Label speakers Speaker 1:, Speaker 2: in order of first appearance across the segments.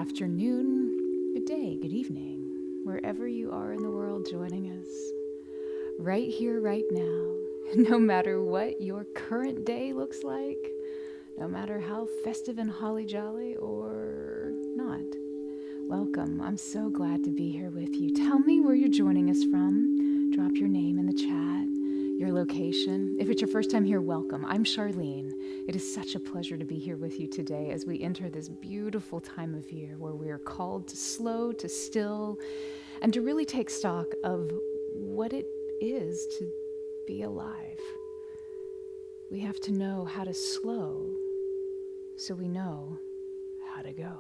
Speaker 1: afternoon, good day, good evening, wherever you are in the world joining us, right here, right now, no matter what your current day looks like, no matter how festive and holly jolly or not. Welcome. I'm so glad to be here with you. Tell me where you're joining us from. Drop your name in the chat, your location. If it's your first time here, welcome. I'm Charleene. It is such a pleasure to be here with you today as we enter this beautiful time of year where we are called to slow, to still, and to really take stock of what it is to be alive. We have to know how to slow so we know how to go.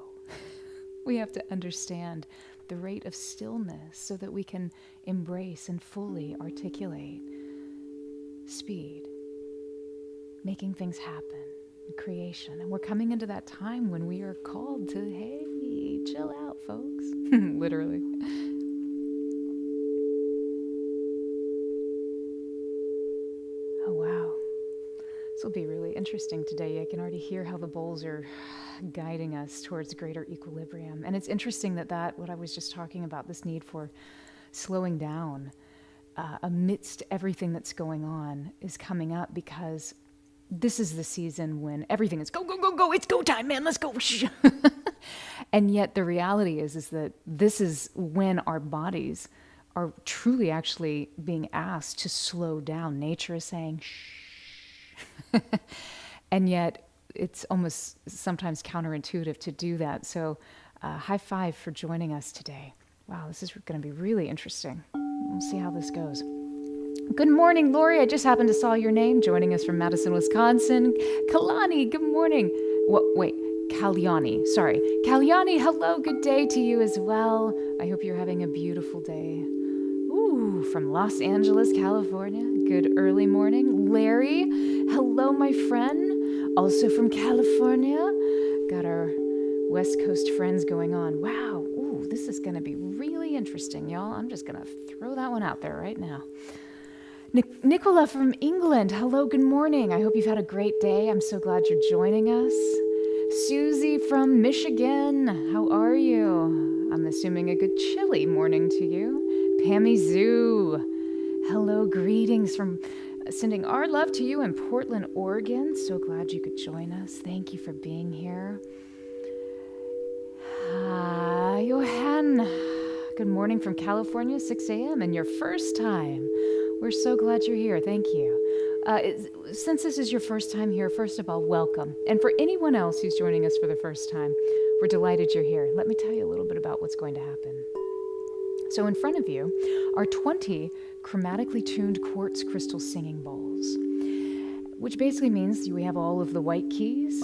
Speaker 1: We have to understand the rate of stillness so that we can embrace and fully articulate speed, making things happen, creation. And we're coming into that time when we are called to, hey, chill out, folks. Literally. Oh, wow. This will be really interesting today. I can already hear how the bowls are guiding us towards greater equilibrium. And it's interesting that what I was just talking about, this need for slowing down amidst everything that's going on is coming up because this is the season when everything is go, go, go, go. It's go time, man. Let's go. And yet the reality is that this is when our bodies are truly actually being asked to slow down. Nature is saying, shh. And yet it's almost sometimes counterintuitive to do that. So high five for joining us today. Wow, this is going to be really interesting. We'll see how this goes. Good morning, Lori. I just happened to saw your name joining us from Madison, Wisconsin. Kalani, good morning. Kalyani, sorry. Kalyani, hello, good day to you as well. I hope you're having a beautiful day. Ooh, from Los Angeles, California. Good early morning. Larry, hello, my friend. Also from California. Got our West Coast friends going on. Wow. Ooh, this is going to be really interesting, y'all. I'm just going to throw that one out there right now. Nicola from England. Hello, good morning. I hope you've had a great day. I'm so glad you're joining us. Susie from Michigan. How are you? I'm assuming a good chilly morning to you. Pammy Zoo. Hello, greetings from sending our love to you in Portland, Oregon. So glad you could join us. Thank you for being here. Johan, good morning from California, 6 a.m. and your first time. We're so glad you're here. Thank you. Since this is your first time here, first of all, welcome. And for anyone else who's joining us for the first time, we're delighted you're here. Let me tell you a little bit about what's going to happen. So in front of you are 20 chromatically tuned quartz crystal singing bowls, which basically means we have all of the white keys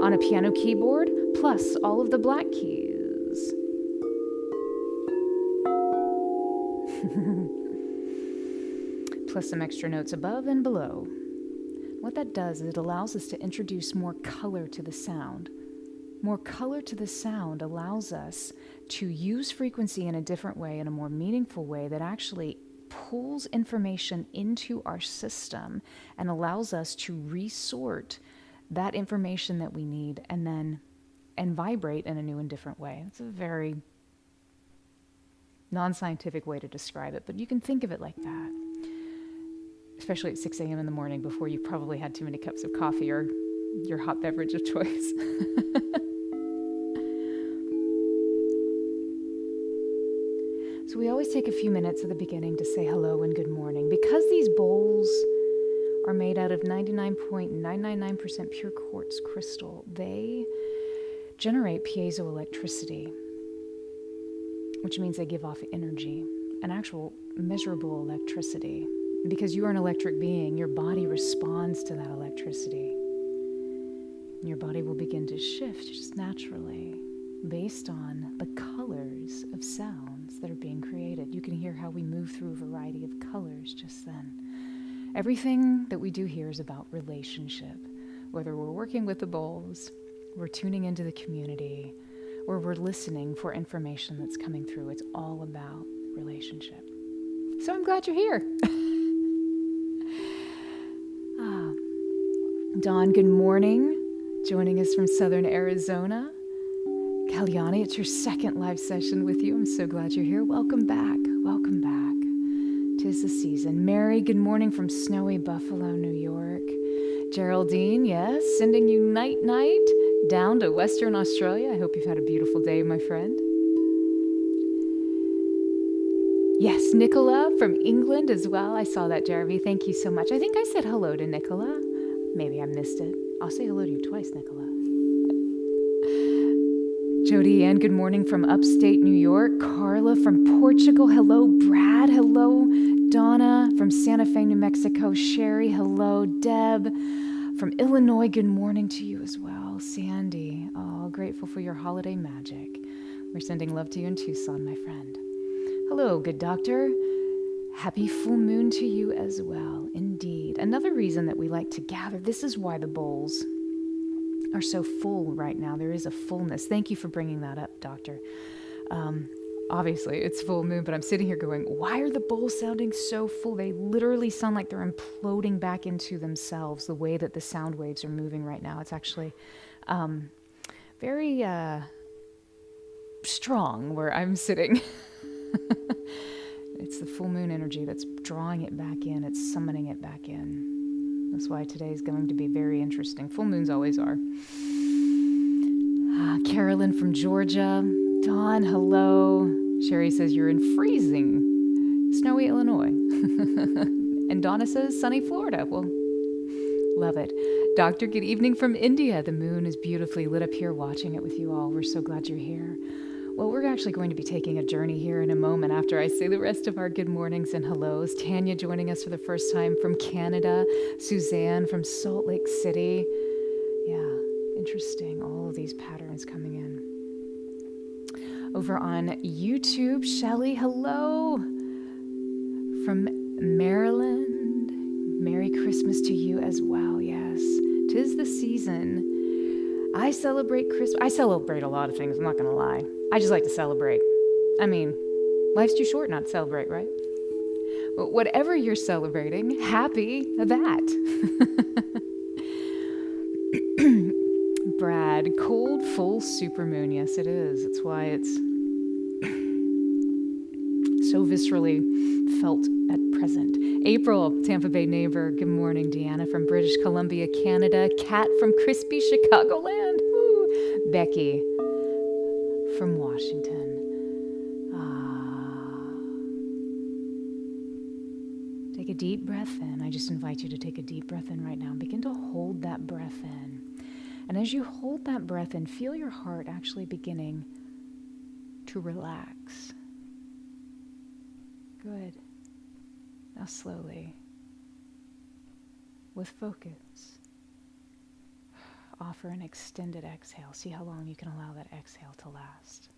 Speaker 1: on a piano keyboard, plus all of the black keys. Plus some extra notes above and below. What that does is it allows us to introduce more color to the sound. More color to the sound allows us to use frequency in a different way, in a more meaningful way that actually pulls information into our system and allows us to resort that information that we need and vibrate in a new and different way. It's a very non-scientific way to describe it, but you can think of it like that. Especially at 6 a.m. in the morning before you've probably had too many cups of coffee or your hot beverage of choice. So we always take a few minutes at the beginning to say hello and good morning. Because these bowls are made out of 99.999% pure quartz crystal, they generate piezoelectricity, which means they give off energy, an actual measurable electricity. Because you are an electric being, your body responds to that electricity. And your body will begin to shift just naturally based on the colors of sounds that are being created. You can hear how we move through a variety of colors just then. Everything that we do here is about relationship. Whether we're working with the bowls, we're tuning into the community, or we're listening for information that's coming through. It's all about relationship. So I'm glad you're here. Dawn, good morning. joining us from Southern Arizona. Kalyani, it's your second live session with you. I'm so glad you're here. Welcome back. Welcome back. 'Tis the season. Mary, good morning from snowy Buffalo, New York. Geraldine, yes, sending you night down to Western Australia. I hope you've had a beautiful day, my friend. Yes, Nicola from England as well. I saw that, Jeremy. Thank you so much. I think I said hello to Nicola. Maybe I missed it. I'll say hello to you twice, Nicola. Jody Ann, good morning from upstate New York. Carla from Portugal. Hello, Brad. Hello, Donna from Santa Fe, New Mexico. Sherry, hello. Deb from Illinois, good morning to you as well. Sandy, oh, grateful for your holiday magic. We're sending love to you in Tucson, my friend. Hello, good doctor. Happy full moon to you as well, indeed. Another reason that we like to gather, this is why the bowls are so full right now. There is a fullness. Thank you for bringing that up, doctor. Obviously, it's full moon, but I'm sitting here going, why are the bowls sounding so full? They literally sound like they're imploding back into themselves, the way that the sound waves are moving right now. It's actually very strong where I'm sitting. It's the full moon energy that's drawing it back in. It's summoning it back in. That's why today is going to be very interesting. Full moons always are. Carolyn from Georgia. Dawn, hello. Sherry says you're in freezing, snowy Illinois. And Donna says sunny Florida. Well, love it. Doctor, good evening from India. The moon is beautifully lit up here watching it with you all. We're so glad you're here. Well, we're actually going to be taking a journey here in a moment after I say the rest of our good mornings and hellos. Tanya joining us for the first time from Canada. Suzanne from Salt Lake City. Yeah, interesting. All of these patterns coming in. Over on YouTube, Shelly, hello. From Maryland. Merry Christmas to you as well, yes. 'Tis the season. I celebrate Christmas. I celebrate a lot of things, I'm not going to lie. I just like to celebrate. I mean, life's too short not to celebrate, right? But whatever you're celebrating, happy that. Brad, cold, full supermoon. Yes, it is. That's why it's so viscerally felt at present. April, Tampa Bay neighbor. Good morning, Deanna from British Columbia, Canada. Kat from crispy Chicagoland. Woo. Becky from Washington. Take a deep breath in. I just invite you to take a deep breath in right now and begin to hold that breath in. And as you hold that breath in, feel your heart actually beginning to relax. Good. Now slowly, with focus, offer an extended exhale. See how long you can allow that exhale to last.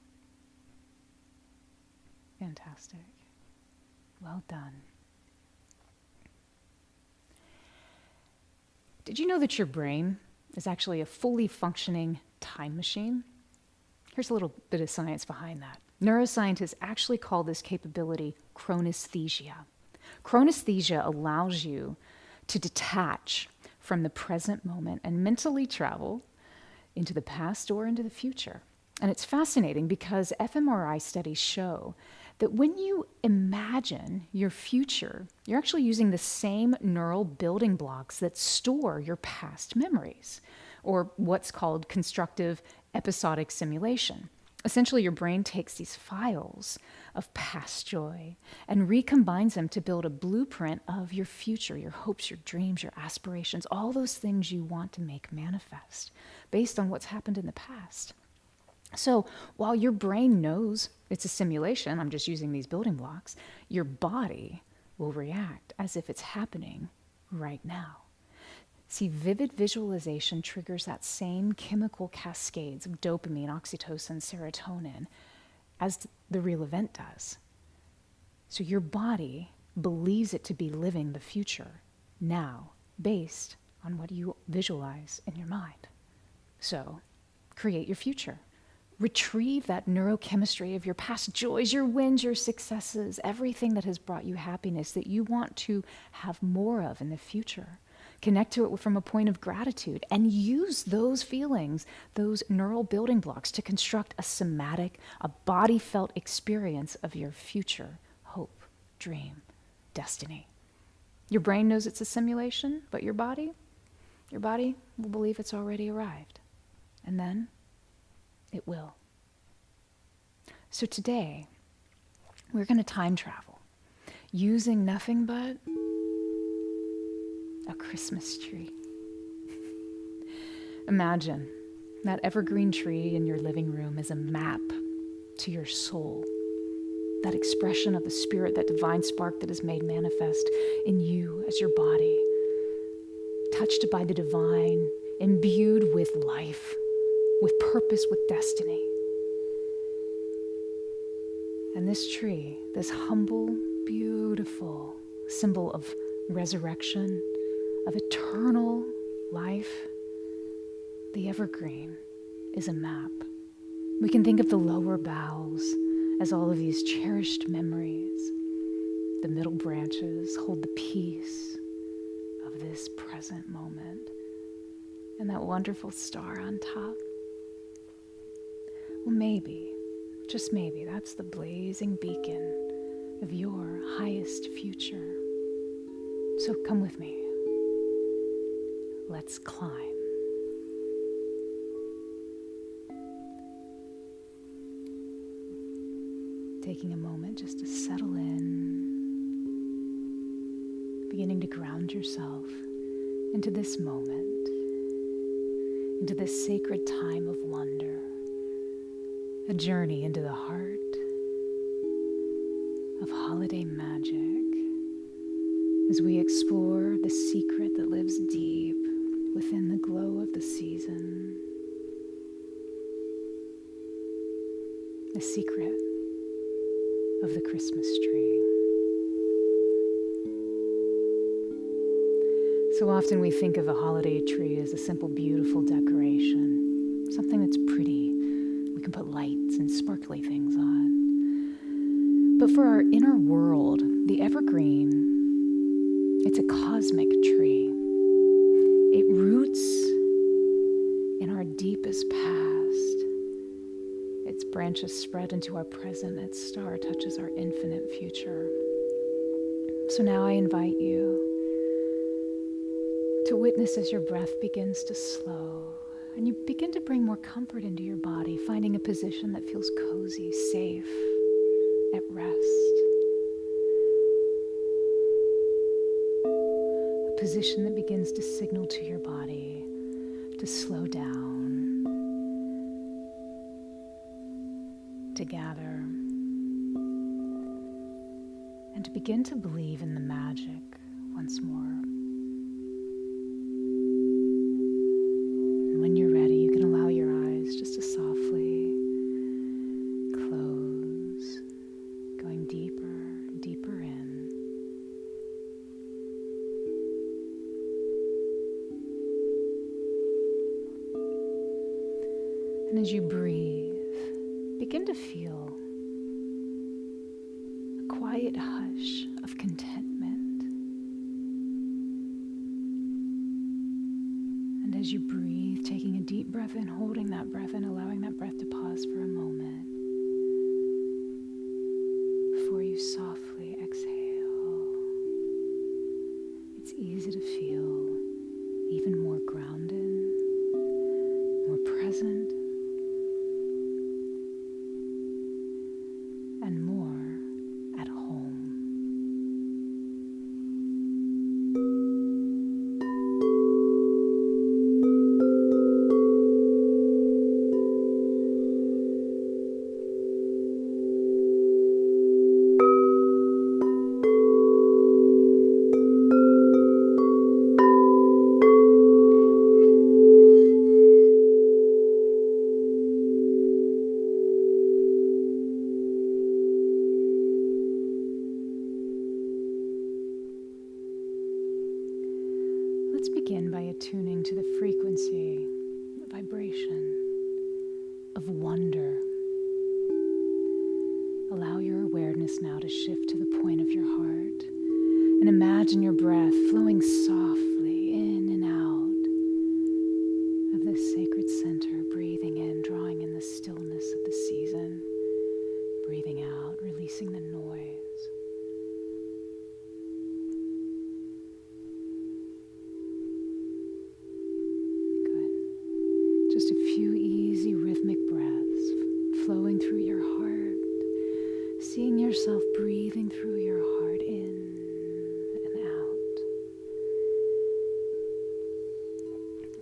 Speaker 1: Fantastic. Well done. Did you know that your brain is actually a fully functioning time machine? Here's a little bit of science behind that. Neuroscientists actually call this capability chronesthesia. Chronesthesia allows you to detach from the present moment and mentally travel into the past or into the future. And it's fascinating because fMRI studies show that when you imagine your future, you're actually using the same neural building blocks that store your past memories, or what's called constructive episodic simulation. Essentially, your brain takes these files of past joy and recombines them to build a blueprint of your future, your hopes, your dreams, your aspirations, all those things you want to make manifest based on what's happened in the past. So while your brain knows it's a simulation, I'm just using these building blocks, your body will react as if it's happening right now. See, vivid visualization triggers that same chemical cascades of dopamine, oxytocin, serotonin as the real event does. So your body believes it to be living the future now based on what you visualize in your mind. So create your future. Retrieve that neurochemistry of your past joys, your wins, your successes, everything that has brought you happiness that you want to have more of in the future. Connect to it from a point of gratitude and use those feelings, those neural building blocks to construct a somatic, a body-felt experience of your future, hope, dream, destiny. Your brain knows it's a simulation, but your body will believe it's already arrived. And then it will. So today, we're going to time travel using nothing but a Christmas tree. Imagine that evergreen tree in your living room is a map to your soul, that expression of the spirit, that divine spark that is made manifest in you as your body, touched by the divine, imbued with life, with purpose, with destiny. And this tree, this humble, beautiful symbol of resurrection, of eternal life, the evergreen is a map. We can think of the lower boughs as all of these cherished memories. The middle branches hold the peace of this present moment. And that wonderful star on top. Well, maybe, just maybe, that's the blazing beacon of your highest future. So come with me. Let's climb. Taking a moment just to settle in, beginning to ground yourself into this moment, into this sacred time of wonder, a journey into the heart of holiday magic as we explore the secret that lives deep within the glow of the season, the secret of the Christmas tree. So often we think of a holiday tree as a simple, beautiful decoration, something that's pretty. We can put lights and sparkly things on. But for our inner world, the evergreen, it's a cosmic tree. It roots in our deepest past. Its branches spread into our present. Its star touches our infinite future. So now I invite you to witness as your breath begins to slow and you begin to bring more comfort into your body, finding a position that feels cozy, safe, at rest. A position that begins to signal to your body to slow down, to gather, and to begin to believe in the magic once more. And when you're ready, you can allow your eyes just to softly close, going deeper, deeper in. And as you breathe, begin to feel a quiet hush of contentment. And as you breathe, taking a deep breath in, holding that breath in, allowing that breath to pause for a moment before you softly exhale. It's easy to feel even more grounded, more present, and more at home. Let's begin by attuning to the frequency, the vibration of wonder. Allow your awareness now to shift to the point of your heart and imagine your breath flowing softly in this sacred center, breathing in, drawing in the stillness of the season, breathing out, releasing the noise. Good. Just a few easy rhythmic breaths flowing through your heart, seeing yourself breathing through your heart in and out.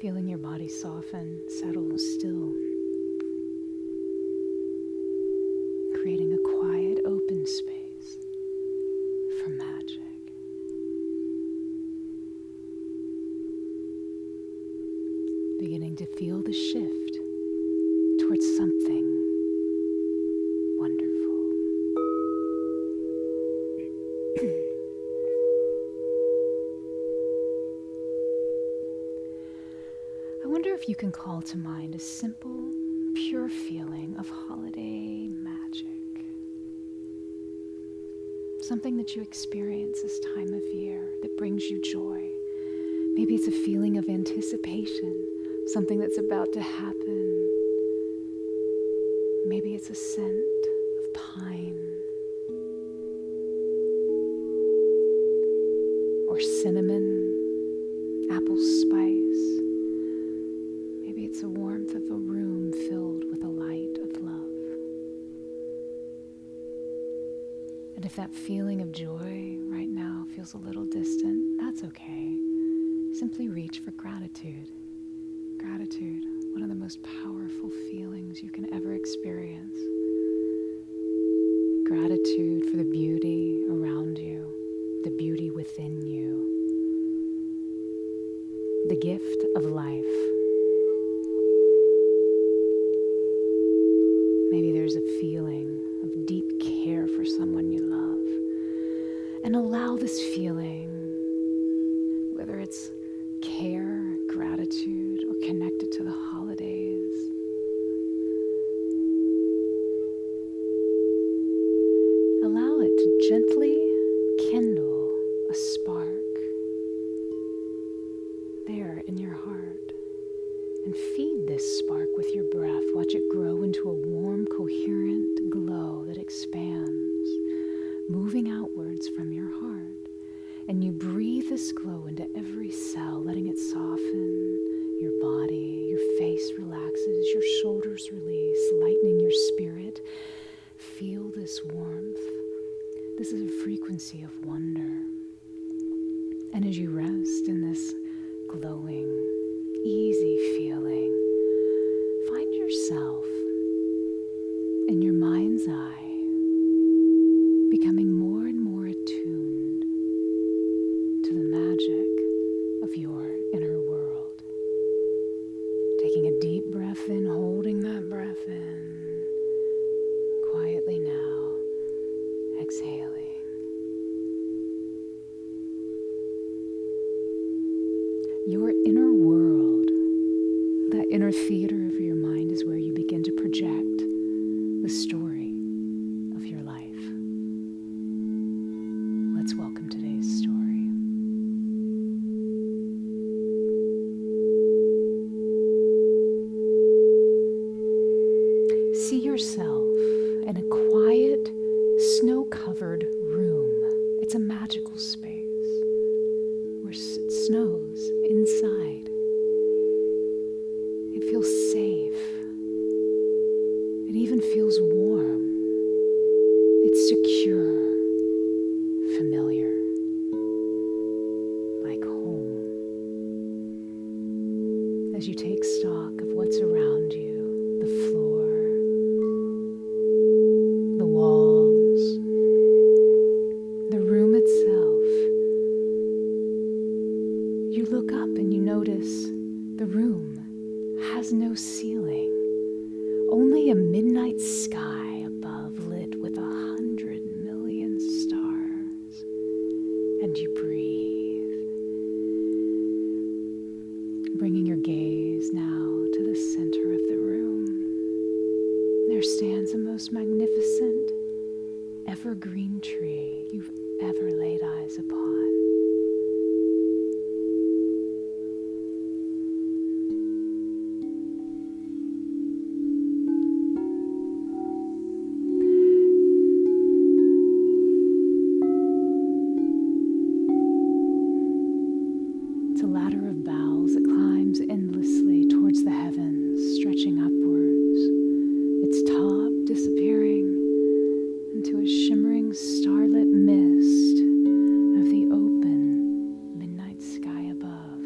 Speaker 1: Feeling your body soften, settle, still. Creating a quiet, open space for magic. Beginning to feel the shift towards something wonderful. I wonder if you can call to mind a simple, pure feeling of holiday magic. Something that you experience this time of year that brings you joy. Maybe it's a feeling of anticipation, something that's about to happen. Maybe it's a scent of pine or cinnamon, apple spice. Maybe it's a warmth of a room filled with a light of love. And if that feeling of joy right now feels a little distant, that's okay. Simply reach for gratitude. Gratitude, one of the most powerful feelings you can ever experience. Gratitude for the beauty around you, the beauty within you, the gift of life. Maybe there's a feeling of deep care for someone you love. And allow this feeling, whether it's care, gratitude, or connected to the holidays, allow it to gently kindle a spark there in your heart. And feed this spark with your breath. Watch it grow into a warm, coherent glow that expands, moving outwards from your heart. And you breathe this glow into every cell, letting it soften your body. Your face relaxes, your shoulders release, lightening your spirit. Feel this warmth. This is a frequency of wonder. And as you rest in this glowing, easy feeling, find yourself in your mind's eye, becoming more and more attuned to the magic of your inner world. Taking a deep breath in, holding that breath in, quietly now, exhaling. Your inner world, that inner theater of your mind, is where you begin to project the story of your life. Let's welcome today's story. See yourself in a quiet, snow-covered room. It's a magical space where it snows inside. It feels safe. It even feels warm. It's secure, familiar, like home. As you take stock of what's around you, the floor, the walls, the room itself, you look up and you notice the room has no ceiling, only a midnight sky above lit with 100 million stars. And you breathe, bringing your gaze now to the center of the room. There stands the most magnificent evergreen tree you've ever laid eyes upon. stretching upwards, its top disappearing into a shimmering starlit mist of the open midnight sky above.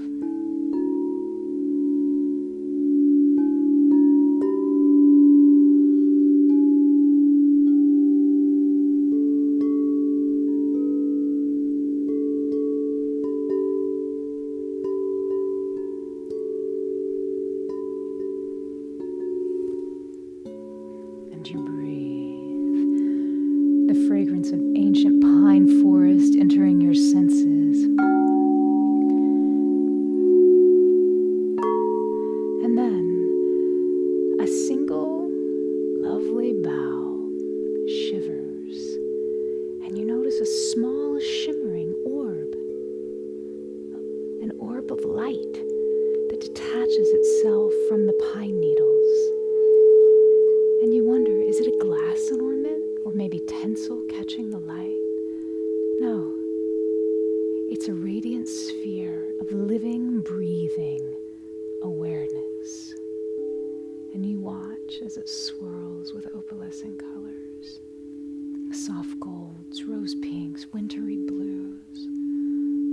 Speaker 1: And you breathe the fragrance of ancient pine forest entering your senses. And then a single lovely bough shivers, and you notice a small shimmering orb, an orb of light that detaches itself from the pine needles. And you wonder, is it a glass ornament or maybe tinsel catching the light? No, it's a radiant sphere of living, breathing awareness. And you watch as it swirls with opalescent colors, soft golds, rose pinks, wintry blues,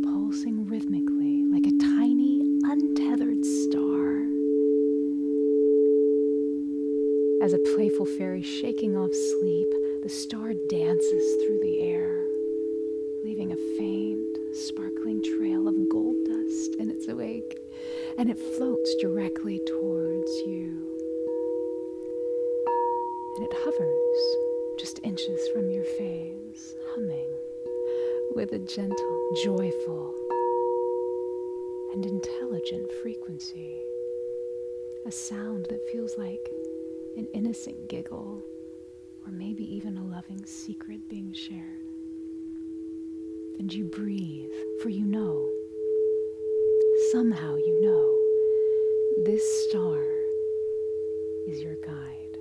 Speaker 1: pulsing rhythmically like a tiny, untethered star. As a playful fairy shaking off sleep, the star dances through the air, leaving a faint, sparkling trail of gold dust in its wake, and it floats directly towards you. And it hovers just inches from your face, humming with a gentle, joyful, and intelligent frequency, a sound that feels like an innocent giggle, or maybe even a loving secret being shared. And you breathe, for you know, somehow you know, this star is your guide.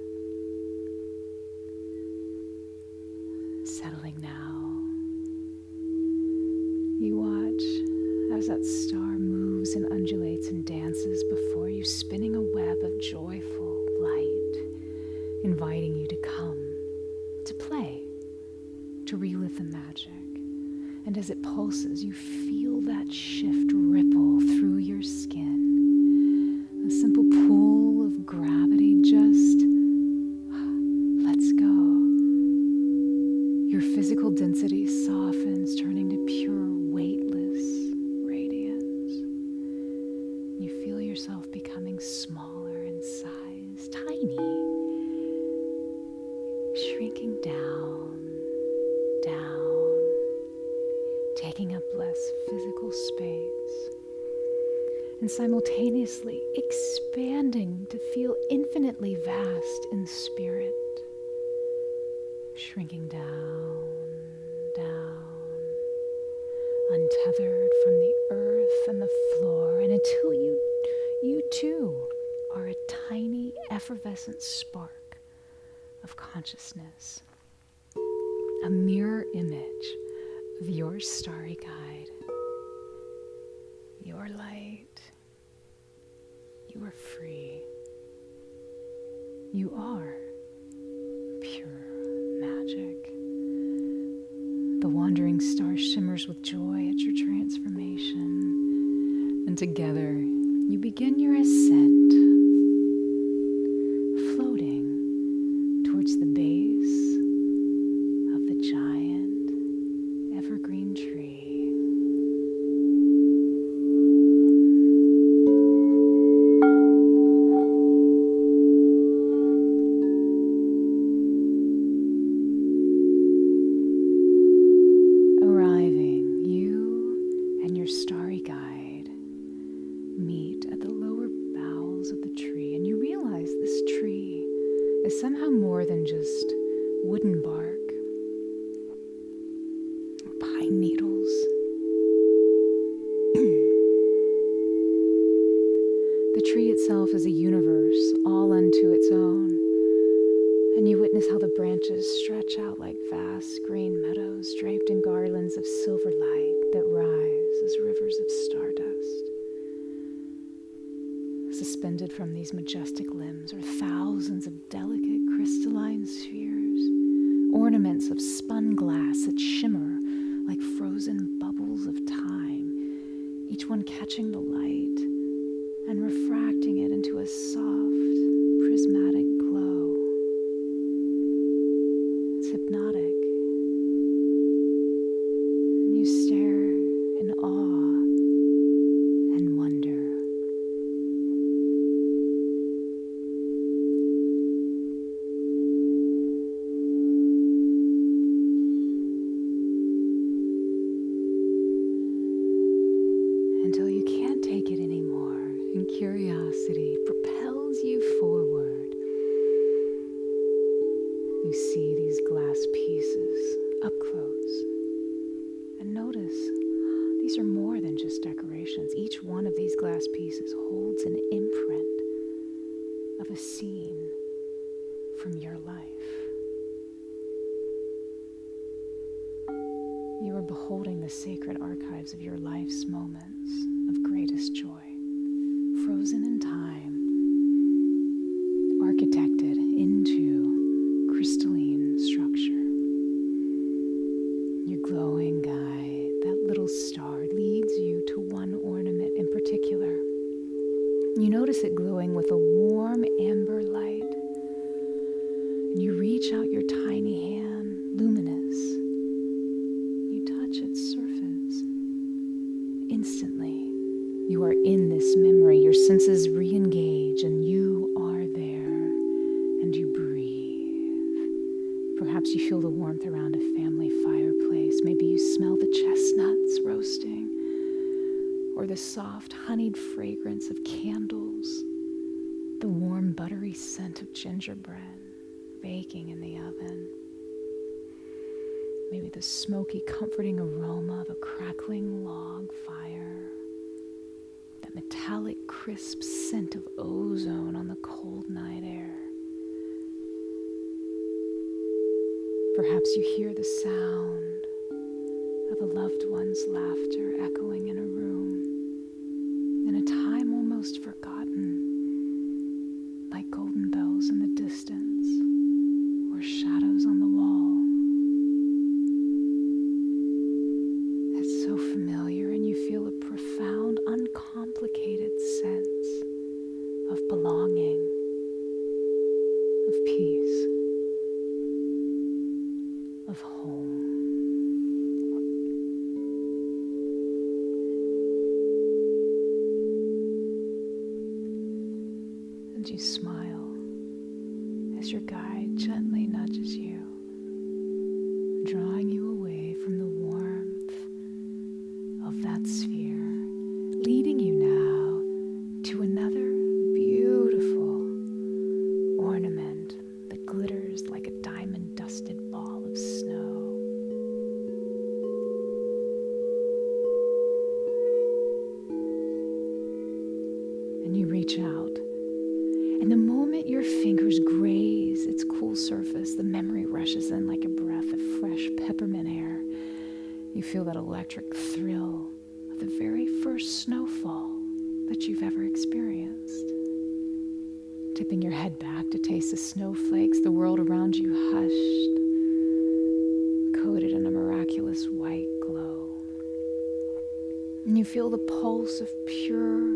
Speaker 1: Settling now, you watch as that star moves and undulates and dances before you, spinning a web of joyful light, inviting you to come, to play, to relive the magic. And as it pulses, you feel that shift ripple through your skin. A simple pull of gravity just lets go. Your physical density softens, turning to pure, weightless radiance. You feel yourself becoming smaller in size, tiny, shrinking down, taking up less physical space, and simultaneously expanding to feel infinitely vast in spirit, shrinking down, untethered from the earth and the floor, and until you too are a tiny effervescent spark of consciousness, a mirror image of your starry guide, your light. You are free. You are pure magic. The wandering star shimmers with joy at your transformation, and together you begin your ascent, floating towards the base of the giant evergreen tree. Arriving, you and your starry guide meet at the lower boughs of the tree, and you realize this tree is somehow more than just wooden bark or pine needles. The tree itself is a universe all unto its own, and you witness how the branches stretch out like vast green meadows draped in garlands of silver light that rise as rivers of stardust. Suspended from these majestic limbs are thousands of delicate crystalline spheres, ornaments of spun glass that shimmer like frozen bubbles of time, each one catching the light and refracting it into a soft, prismatic glow. It's hypnotic, and you stare in awe and wonder. Until you can't take it anymore, and curiosity propels you forward. You see these glass pieces up close, and notice these are more than just decorations. Each one of these glass pieces holds an imprint of a scene from your life. You are beholding the sacred archives of your life's moments of greatest joy, frozen in time, architected into crystalline structure. Your glowing guide, that little star, leads you to one ornament in particular. You notice it glowing with a warm amber light, and you reach out your tiny hand, luminous. Its surface. Instantly, you are in this memory. Your senses re-engage, and you are there, and you breathe. Perhaps you feel the warmth around a family fireplace. Maybe you smell the chestnuts roasting, or the soft, honeyed fragrance of candles, the warm, buttery scent of gingerbread baking in the oven. Maybe the smoky, comforting aroma of a crackling log fire. That metallic, crisp scent of ozone on the cold night air. Perhaps you hear the sound of a loved one's laughter echoing in a room, in a time almost forgotten, like golden bells in the distance or shadows on the wall. So familiar, and you feel a profound, uncomplicated sense of belonging, of peace, of home. And you smile as your guide gently nudges you, drawing you away from the warmth of that sphere, leading you now to another beautiful ornament that glitters like a diamond-dusted ball of snow. And you reach out, and the moment your fingers graze its cool surface, the memory rushes in like a breath of fresh peppermint air. You feel that electric thrill of the very first snowfall that you've ever experienced. Tipping your head back to taste the snowflakes, the world around you hushed, coated in a miraculous white glow. And you feel the pulse of pure,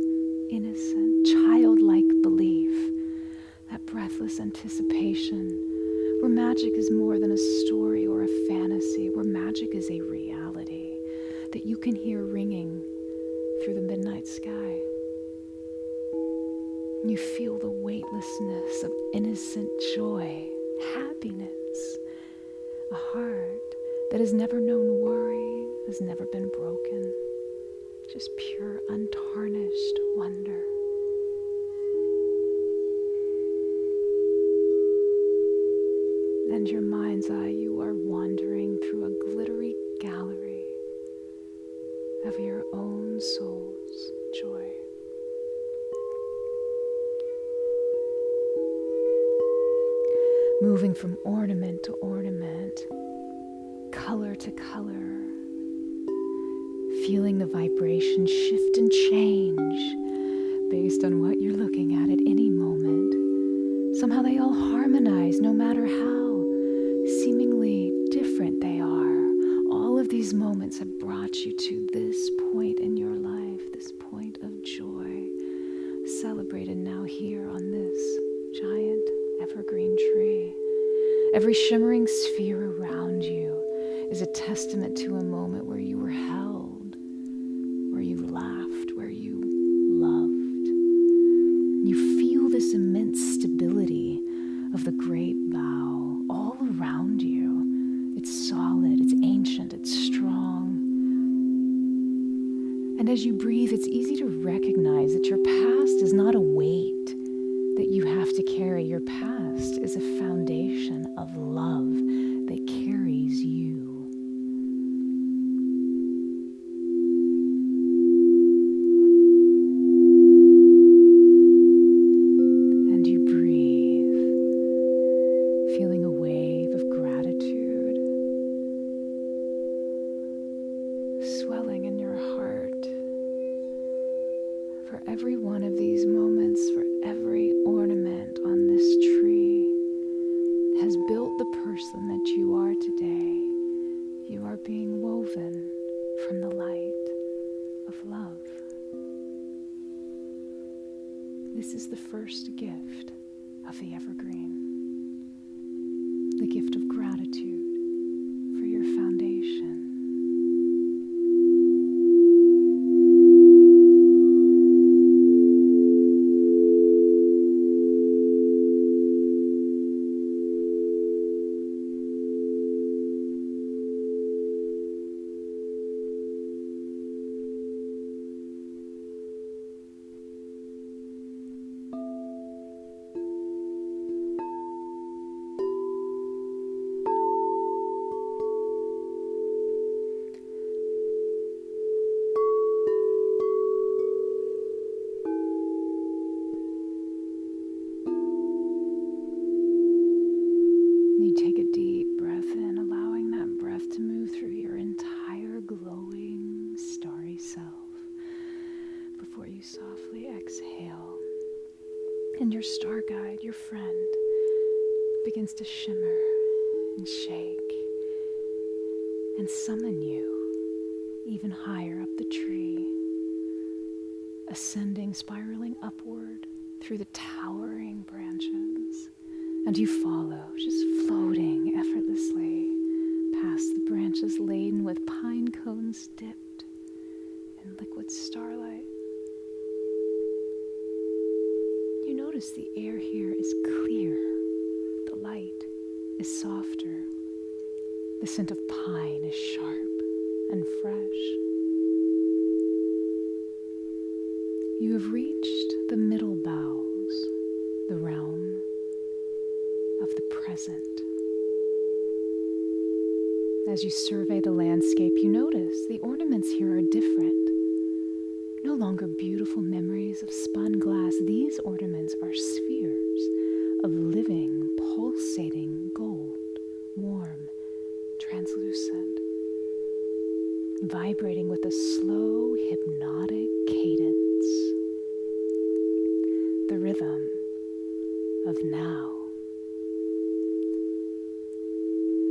Speaker 1: innocent, childlike belief, that breathless anticipation, where magic is more than a story or a fantasy, where magic is a reality that you can hear ringing through the midnight sky. You feel the weightlessness of innocent joy, happiness, a heart that has never known worry, has never been broken, just pure, untarnished wonder. And your mind's eye, you are wandering through a glittery gallery of your own soul's joy. Moving from ornament to ornament, color to color, feeling the vibration shift and change, based on what you're looking at any moment. Somehow they all harmonize, no matter how seemingly different they are. All of these moments have brought you to this point in your life, this point of joy, celebrated now here on this giant evergreen tree. Every shimmering sphere around you is a testament to a moment where you were held, where you laughed, where you loved. You feel this immense stability of the great bough all around you. It's solid, it's ancient, it's strong. And as you breathe, it's easy to recognize that your past is not a weight that you have to carry. Your past is a foundation of love that carries you. And you breathe, feeling a wave of gratitude swelling in your heart for every one of these moments, for every ornament on this tree has built the person that you are today. You are being woven from the light of love. This is the first gift of the evergreen, the gift of gratitude for your foundation. You take a deep breath in, allowing that breath to move through your entire glowing, starry self before you softly exhale. And your star guide, your friend, begins to shimmer and shake and summon you even higher up the tree, ascending, spiraling upward through the towering branches. And you follow, just floating effortlessly past the branches laden with pine cones dipped in liquid starlight. You notice the air here is clear, the light is softer, the scent of pine is sharp and fresh. You have reached the middle boughs, the realm of the present. As you survey the landscape, you notice the ornaments here are different. No longer beautiful memories of spun glass. These ornaments are spheres of living, pulsating gold, warm, translucent, vibrating with a slow, hypnotic cadence, the rhythm of now.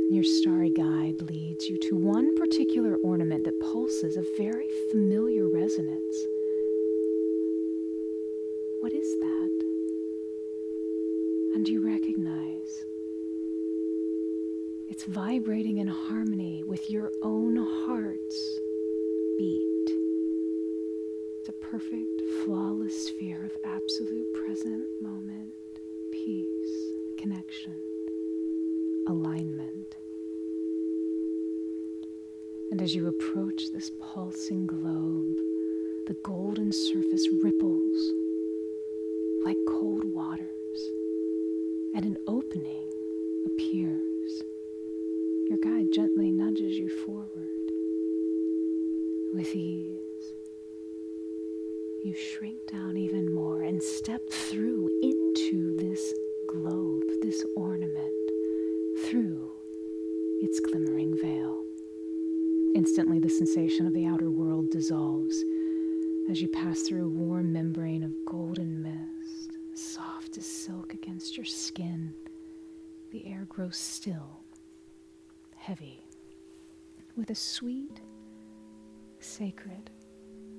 Speaker 1: Your starry guide leads you to one particular ornament that pulses a very familiar resonance. What is that? And you recognize it's vibrating in harmony with your own heart's beat. It's a perfect, flawless sphere of absolute present moment, peace, connection, alignment. And as you approach this pulsing globe, the golden surface ripples like cold waters, and an opening appears. Your guide gently nudges you forward. With ease, you shrink down even more and step through into this globe, this ornament, through its glimmering veil. Instantly, the sensation of the outer world dissolves as you pass through a warm membrane of golden mist, soft as silk against your skin. The air grows still, heavy, with a sweet, sacred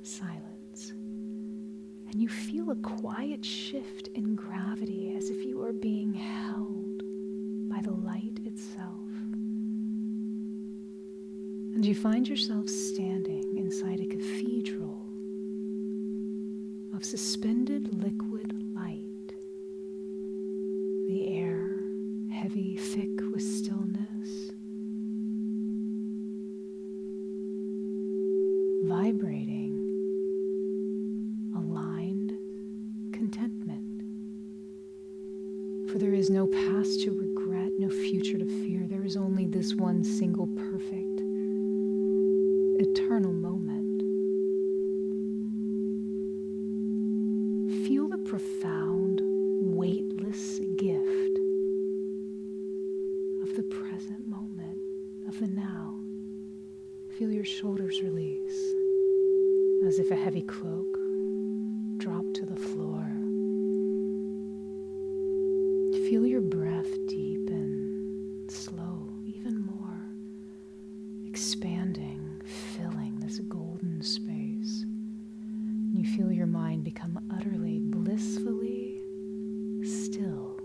Speaker 1: silence. And you feel a quiet shift in gravity as if you are being held by the light itself. And you find yourself standing inside a cathedral of suspended liquid light. The air, heavy, thick with stillness, vibrating, aligned contentment. For there is no past to regret, no future to fear. There is only this one single perfect, eternal moment. Feel the profound, weightless gift of the present moment, of the now. Feel your shoulders release, as if a heavy cloak dropped to the floor. Feel your breath deepen, slow, even more, expanding, filling this golden space. And you feel your mind become utterly, blissfully still.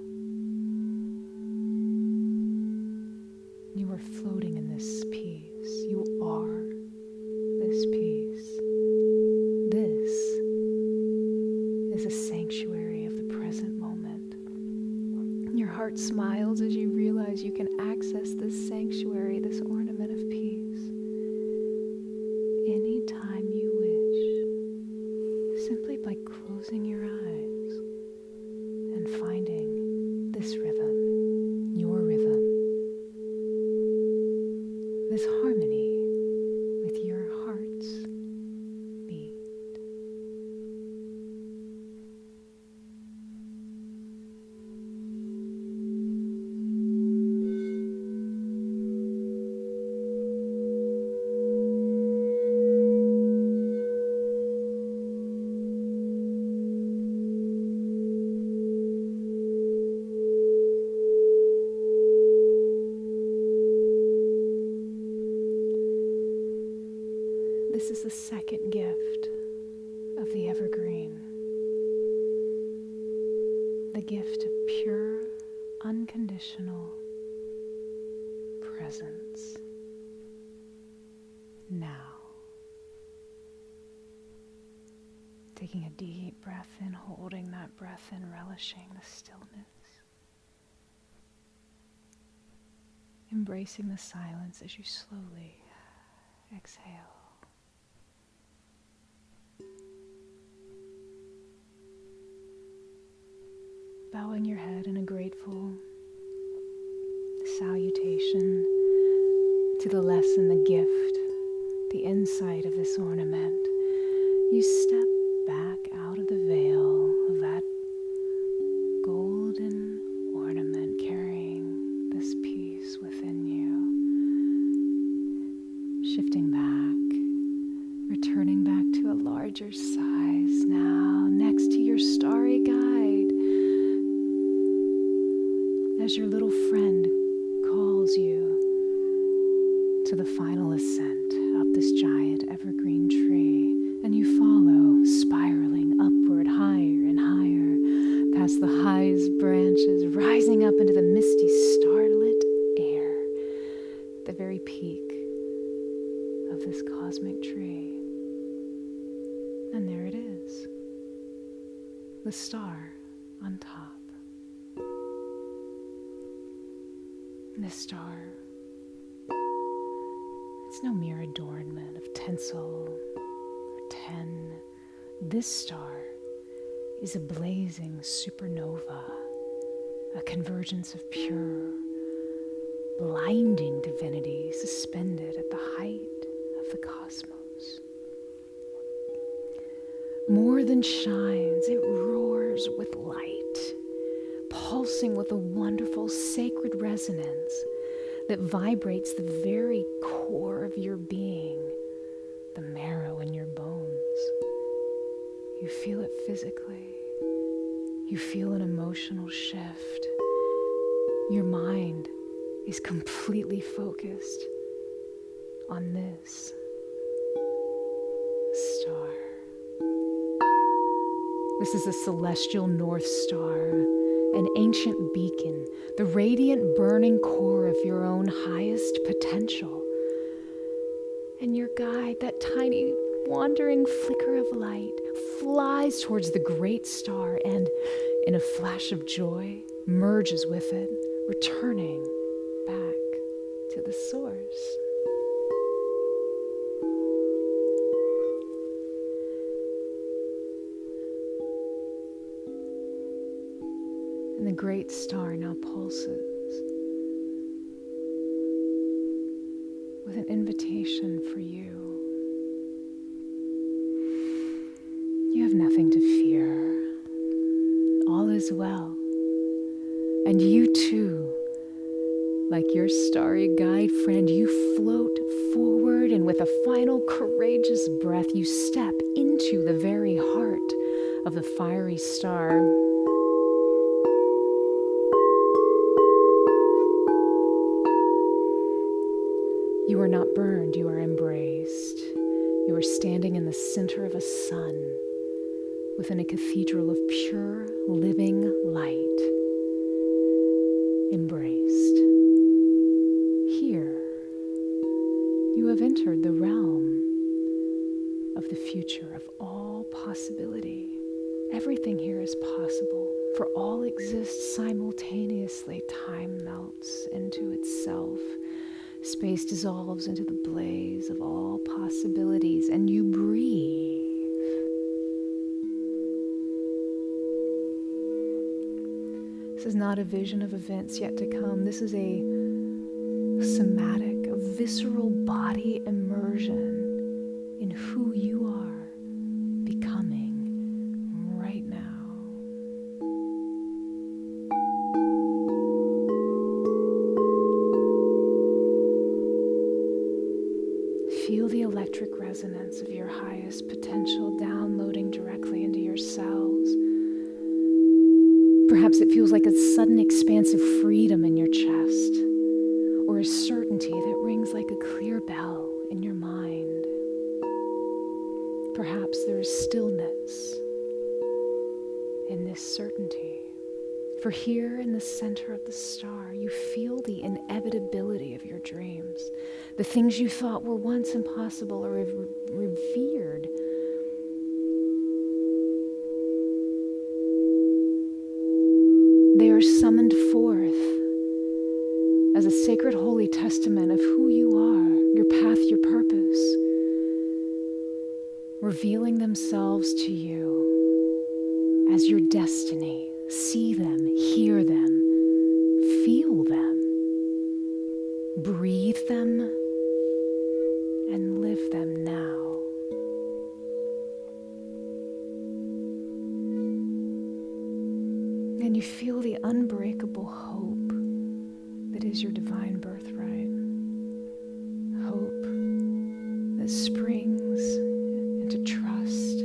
Speaker 1: You are floating in this peace. You are this peace. This is a sanctuary of the present moment. Your heart smiles as you realize you can access this sanctuary, this ornament of peace, anytime you wish, simply by closing your eyes and finding this rhythm, your rhythm, this harmony with your heart's beat. This is the second gift of the evergreen, the gift of pure, unconditional presence. Now, taking a deep breath in, holding that breath in, relishing the stillness, embracing the silence as you slowly exhale. Bowing your head in a grateful salutation to the lesson, the gift, the insight of this ornament, you step back out of the veil of that golden ornament, carrying this peace within you, shifting back, returning back to a larger size now, next to your starry guide, as your little friend calls you to the final ascent up this giant evergreen tree, and you follow, spiraling upward, higher and higher, past the highest branches, rising up into the misty, starlit air, the very peak of this cosmic tree. And there it is, the star on top. This star, it's no mere adornment of tinsel or tin. This star is a blazing supernova, a convergence of pure, blinding divinity suspended at the height of the cosmos. More than shines, it roars with light, pulsing with a wonderful sacred resonance that vibrates the very core of your being, the marrow in your bones. You feel it physically. You feel an emotional shift. Your mind is completely focused on this star. This is a celestial North Star, an ancient beacon, the radiant burning core of your own highest potential. And your guide, that tiny wandering flicker of light, flies towards the great star and, in a flash of joy, merges with it, returning back to the source. And the great star now pulses with an invitation for you. You have nothing to fear. All is well. And you too, like your starry guide friend, you float forward, and with a final courageous breath, you step into the very heart of the fiery star. You are not burned, you are embraced. You are standing in the center of a sun within a cathedral of pure, living light. Embraced. Here, you have entered the realm of the future of all possibility. Everything here is possible, for all exists simultaneously. Time melts into itself. Space dissolves into the blaze of all possibilities, and you breathe. This is not a vision of events yet to come. This is a somatic, a visceral body immersion in who you are becoming right now. Feel the electric resonance of your highest potential downloading directly into your cells. Perhaps it feels like a sudden expanse of freedom in your chest, or a certainty that rings like a clear bell in your mind. Perhaps there is stillness in this certainty. For here in the center of the star, you feel the inevitability of your dreams. The things you thought were once impossible or revered. They are summoned forth as a sacred holy testament of who you are, your path, your purpose, revealing themselves to you as your destiny. See them, hear them, feel them, breathe them, and live them now. And you feel the unbreakable hope that is your divine birthright. Hope that springs into trust,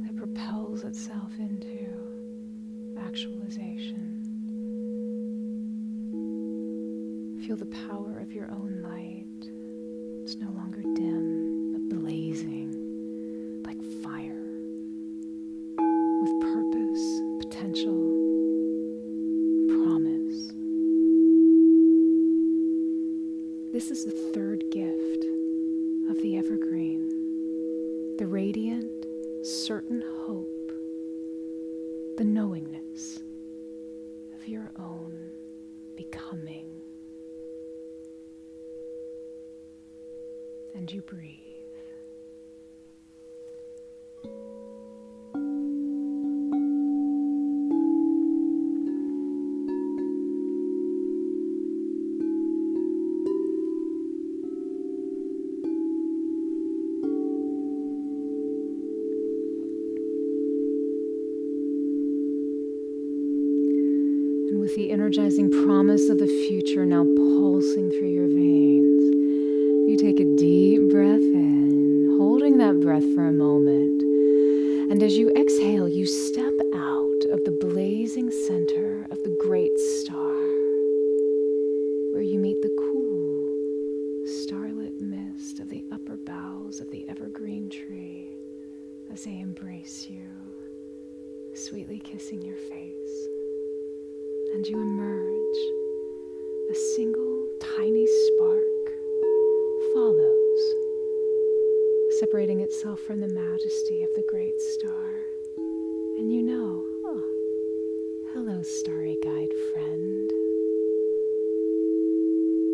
Speaker 1: that propels itself into actualization. Feel the power of your own light. It's no longer dim, but blazing like fire, with purpose, potential, promise. This is the third gift of the evergreen, the radiant, certain hope, the knowingness of your own becoming. And you breathe. And with the energizing promise of the future now pulsing through your veins, you take a deep breath in, holding that breath for a moment, And as you exhale, you step out of the blazing center of the great star, where you meet the cool, starlit mist of the upper boughs of the evergreen tree as they embrace you, sweetly kissing your face. And you emerge. A single tiny spark follows, separating itself from the majesty of the great star. And you know, oh, hello, starry guide friend.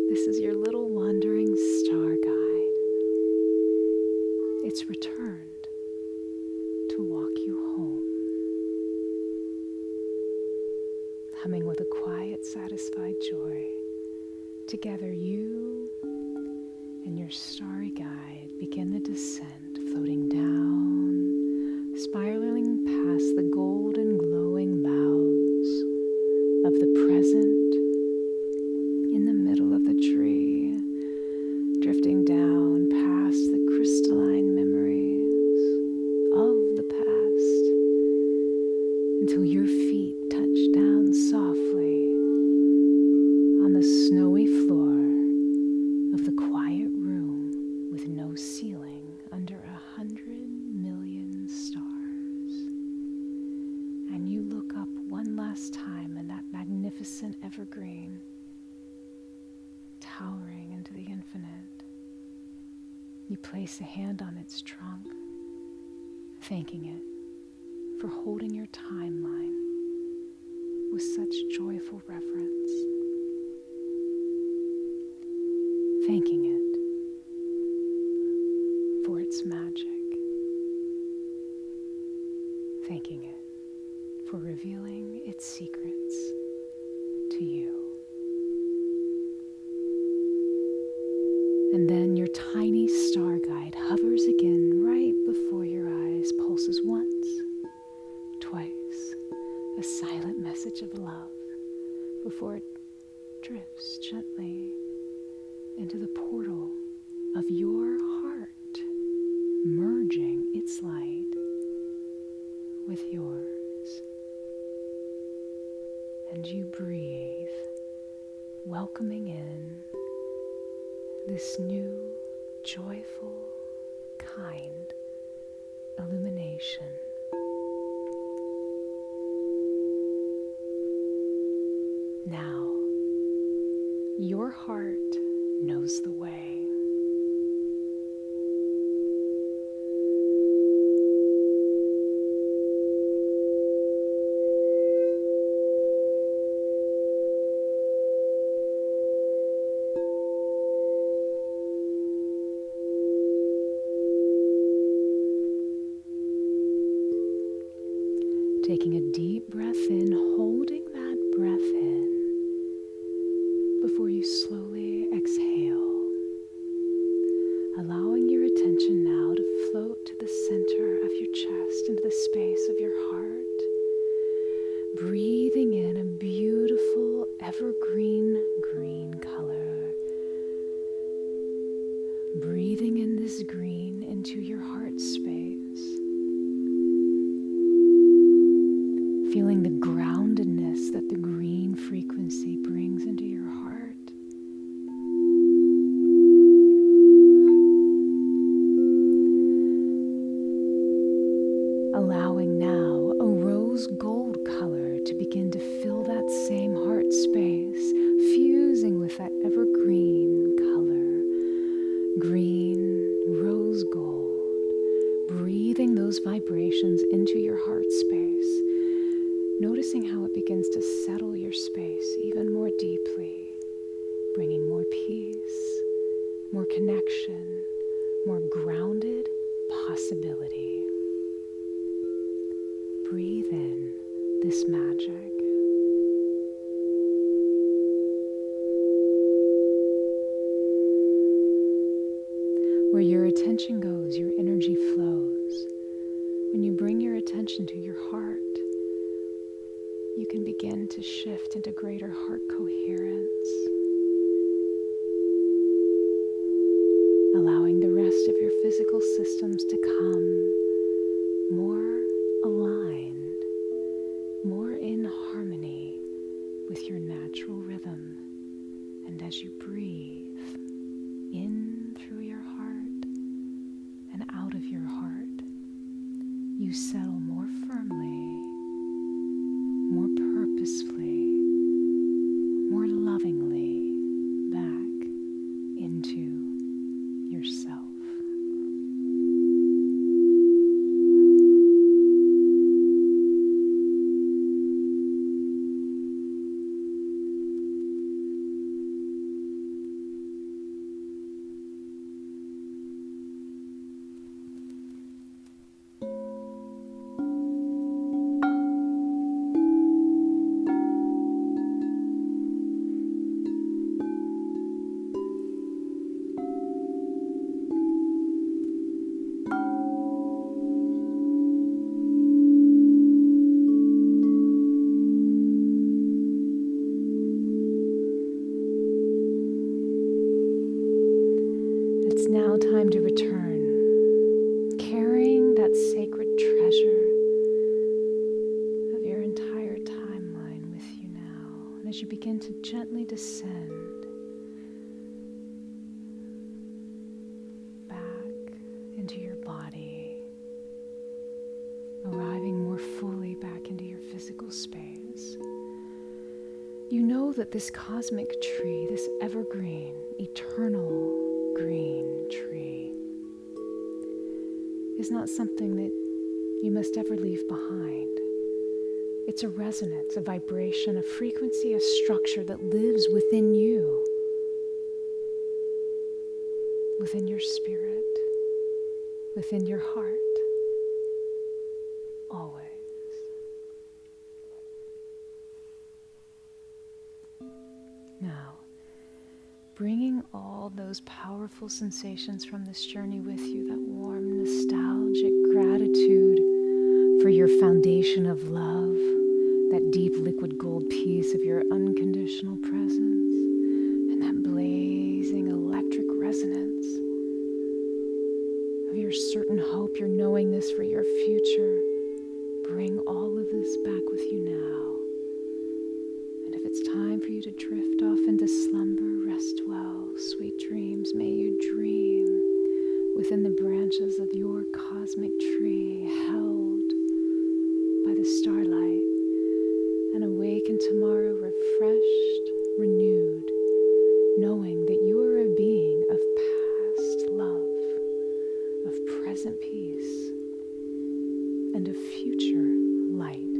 Speaker 1: This is your little wandering star guide. It's returned to walk you home. Humming with a quiet, satisfied joy, together you and your starry guide begin the descent, floating down, spiraling past the golden glowing boughs of the present in the middle of the tree, drifting down past the crystalline memories of the past until your feet touch down softly on the snowy floor of the quiet room with no ceiling under 100 million stars. And you look up one last time in that magnificent evergreen, towering into the infinite. You place a hand on its trunk, thanking it for holding your timeline with such joyful reverence, thanking it for its magic, thanking it for revealing its secrets to you. And then your tiny star guide hovers again right before your eyes, pulses once, twice, a silent message of love before it drifts gently into the portal of your heart, merging its light with yours. And you breathe, welcoming in this new, joyful, kind illumination. Now, your heart knows the way. Taking a deep breath in, holding that breath in before you slowly exhale, allowing your attention now to float to the center of your chest, into the space of your heart, breathing in a beautiful evergreen green color, breathing in this green into your heart space, feeling the groundedness that the green frequency brings into your heart. Allowing now a rose gold color to begin to fill that same heart space, fusing with that evergreen color, green, rose gold, breathing those vibrations into your heart space. Noticing how it begins to settle your space even more deeply, bringing more peace, more connection, more grounded possibility. Breathe in this magic. Where your attention goes, your energy flows. When you bring your attention to your heart, you can begin to shift into greater heart coherence, allowing the rest of your physical systems to come more with your natural rhythm. And as you breathe in through your heart and out of your heart, you settle more firmly, more purposefully, more lovingly back into yourself. It's now time to return, carrying that sacred treasure of your entire timeline with you now. And as you begin to gently descend back into your body, arriving more fully back into your physical space, you know that this cosmic tree, this evergreen, eternal green tree, is not something that you must ever leave behind. It's a resonance, a vibration, a frequency, a structure that lives within you, within your spirit, within your heart, always. Now, bringing all those powerful sensations from this journey with you, that warm, nostalgic gratitude for your foundation of love, that deep liquid gold piece of your unconditional presence, and that blazing electric resonance of your certain hope, your knowingness for your future. Bring all of this back with you now. And if it's time for you to drift off into slumber, rest well, sweet dreams. May you dream within the branches of your cosmic tree, held by the starlight, and awaken tomorrow refreshed, renewed, knowing that you are a being of past love, of present peace, and of future light.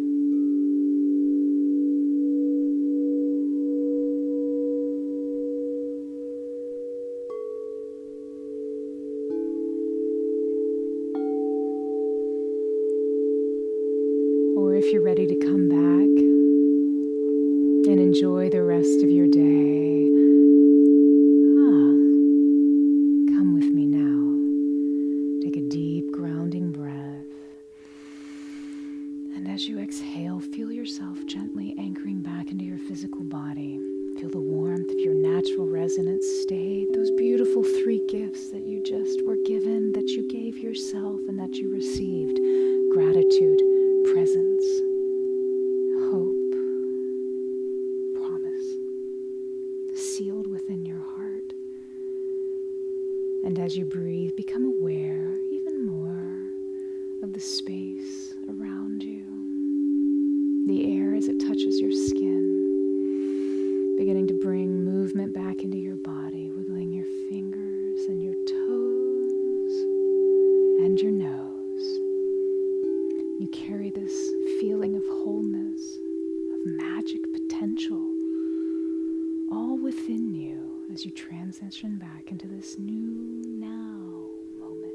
Speaker 1: Or if you're ready to come back and enjoy the rest of your day, come with me now. Take a deep grounding breath. And as you exhale, feel yourself gently anchoring back into your physical body. Feel the warmth of your natural resonance state, those beautiful 3 gifts that you just were given, that you gave yourself and that you received. Gratitude, presence, hope, promise, sealed within your heart. And as you breathe, become aware even more of the space around you. The air as it touches your skin, beginning to bring movement back into your body, wiggling your fingers and your toes and your nose. You carry this feeling of wholeness, of magic potential, all within you as you transition back into this new now moment.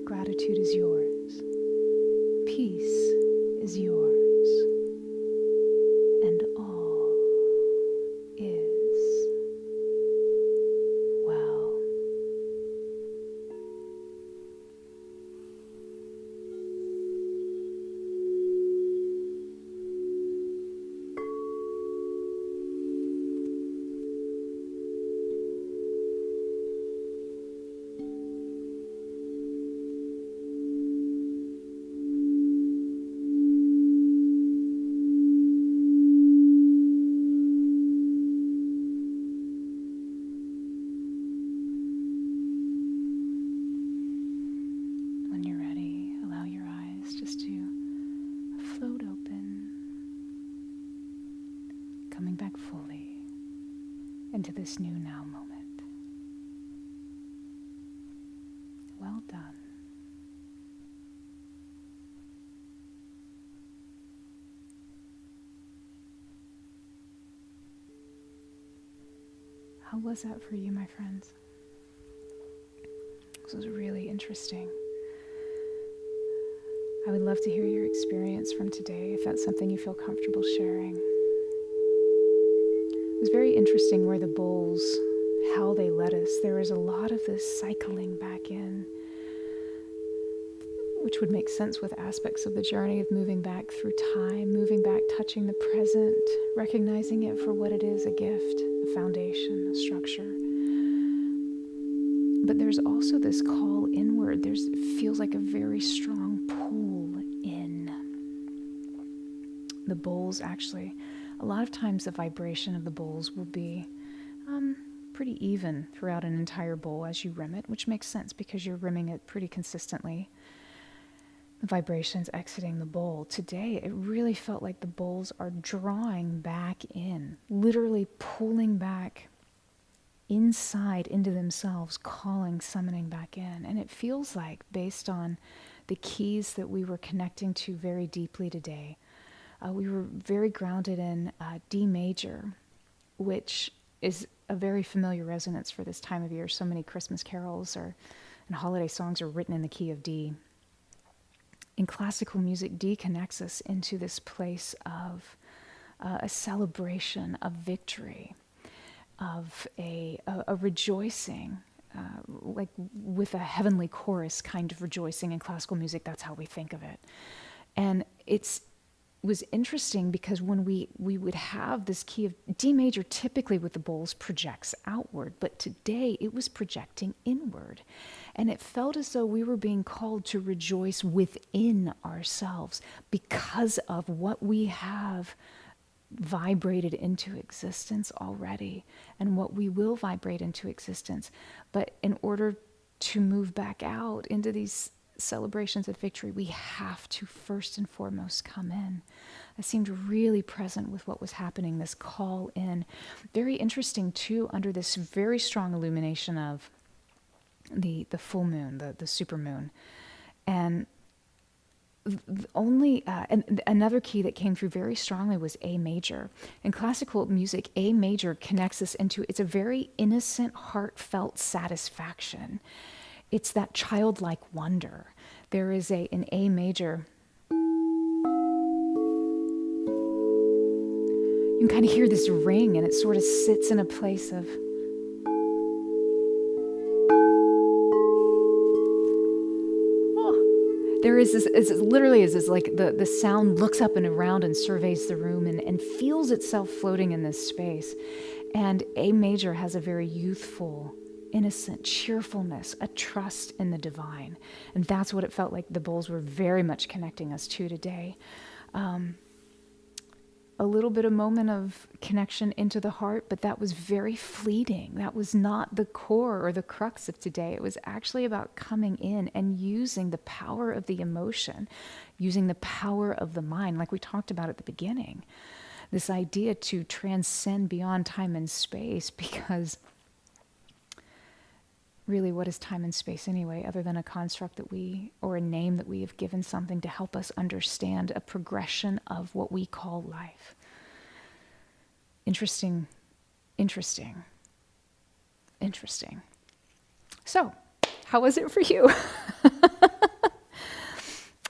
Speaker 1: Gratitude is yours. Peace is yours. And all is into this new now moment. Well done. How was that for you, my friends? This was really interesting. I would love to hear your experience from today, if that's something you feel comfortable sharing. It was very interesting where the bowls, how they led us. There was a lot of this cycling back in, which would make sense with aspects of the journey of moving back through time, moving back, touching the present, recognizing it for what it is, a gift, a foundation, a structure. But there's also this call inward. It feels like a very strong pull in. The bowls actually, a lot of times the vibration of the bowls will be pretty even throughout an entire bowl as you rim it, which makes sense because you're rimming it pretty consistently. The vibrations exiting the bowl. Today, it really felt like the bowls are drawing back in, literally pulling back inside into themselves, calling, summoning back in. And it feels like, based on the keys that we were connecting to very deeply today, we were very grounded in D major, which is a very familiar resonance for this time of year. So many Christmas carols and holiday songs are written in the key of D. In classical music, D connects us into this place of a celebration of victory, of a rejoicing, like with a heavenly chorus kind of rejoicing in classical music. That's how we think of it. And it was interesting because when we would have this key of D major, typically with the bowls projects outward, but today it was projecting inward. And it felt as though we were being called to rejoice within ourselves because of what we have vibrated into existence already and what we will vibrate into existence. But in order to move back out into these celebrations of victory, we have to first and foremost come in. I seemed really present with what was happening, this call in. Very interesting too, under this very strong illumination of the full moon, the super moon. And and another key that came through very strongly was A major. In classical music, A major connects us into, it's a very innocent, heartfelt satisfaction. It's that childlike wonder. There is in A major, you can kind of hear this ring, and it sort of sits in a place of, there is this, it's literally is this, like the sound looks up and around and surveys the room and feels itself floating in this space. And A major has a very youthful, innocent cheerfulness, a trust in the divine. And that's what it felt like the bowls were very much connecting us to today. A little bit of moment of connection into the heart, but that was very fleeting. That was not the core or the crux of today. It was actually about coming in and using the power of the emotion, using the power of the mind, like we talked about at the beginning. This idea to transcend beyond time and space, because really, what is time and space anyway, other than a construct or a name that we have given something to help us understand a progression of what we call life? Interesting. So, how was it for you?